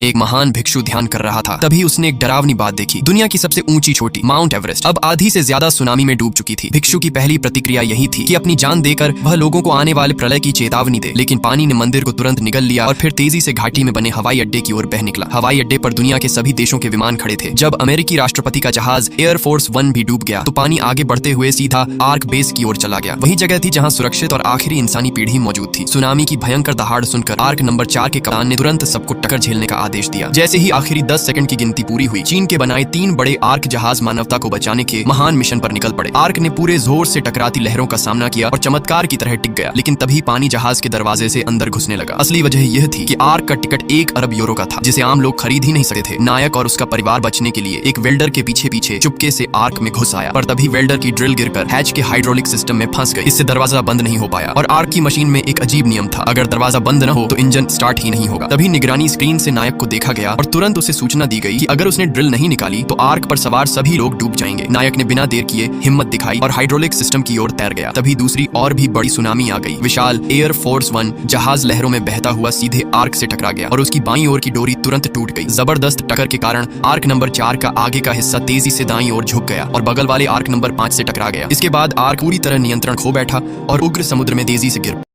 एक महान भिक्षु ध्यान कर रहा था। तभी उसने एक डरावनी बात देखी। दुनिया की सबसे ऊंची चोटी माउंट एवरेस्ट अब आधी से ज्यादा सुनामी में डूब चुकी थी। भिक्षु की पहली प्रतिक्रिया यही थी कि अपनी जान देकर वह लोगों को आने वाले प्रलय की चेतावनी दे, लेकिन पानी ने मंदिर को तुरंत निगल लिया और फिर तेजी से घाटी में बने हवाई अड्डे की ओर बह निकला। हवाई अड्डे पर दुनिया के सभी देशों के विमान खड़े थे। जब अमेरिकी राष्ट्रपति का जहाज एयरफोर्स 1 भी डूब गया तो पानी आगे बढ़ते हुए सीधा आर्क बेस की ओर चला गया। वही जगह थी जहाँ सुरक्षित और आखिरी इंसानी पीढ़ी मौजूद थी। सुनामी की भयंकर दहाड़ सुनकर आर्क नंबर 4 के कप्तान ने तुरंत सबको टक्कर झेलने का आदेश दिया। जैसे ही आखिरी 10 सेकंड की गिनती पूरी हुई, चीन के बनाए 3 बड़े आर्क जहाज मानवता को बचाने के महान मिशन पर निकल पड़े। आर्क ने पूरे जोर से टकराती लहरों का सामना किया और चमत्कार की तरह टिक गया, लेकिन तभी पानी जहाज के दरवाजे से अंदर घुसने लगा। असली वजह यह थी कि आर्क का टिकट 1 अरब यूरो का था, जिसे आम लोग खरीद ही नहीं सकते थे। नायक और उसका परिवार बचने के लिए एक वेल्डर के पीछे पीछे चुपके से आर्क में घुस आया, पर तभी वेल्डर की ड्रिल गिरकर हैच के हाइड्रोलिक सिस्टम में फंस गई। इससे दरवाजा बंद नहीं हो पाया और आर्क की मशीन में एक अजीब नियम था, अगर दरवाजा बंद न हो तो इंजन स्टार्ट ही नहीं होगा। तभी निगरानी स्क्रीन से नायक को देखा गया और तुरंत उसे सूचना दी गई कि अगर उसने ड्रिल नहीं निकाली तो आर्क पर सवार सभी लोग डूब जाएंगे। नायक ने बिना देर किए हिम्मत दिखाई और हाइड्रोलिक सिस्टम की ओर तैर गया। तभी दूसरी और भी बड़ी सुनामी आ गई। विशाल एयर फोर्स 1 जहाज लहरों में बहता हुआ सीधे आर्क से टकरा गया और उसकी बाईं ओर की डोरी तुरंत टूट गई। जबरदस्त टक्कर के कारण आर्क नंबर 4 का आगे का हिस्सा तेजी से दाईं ओर झुक गया और बगल वाले आर्क नंबर 5 से टकरा गया। इसके बाद आर्क पूरी तरह नियंत्रण खो बैठा और उग्र समुद्र में तेजी से गिर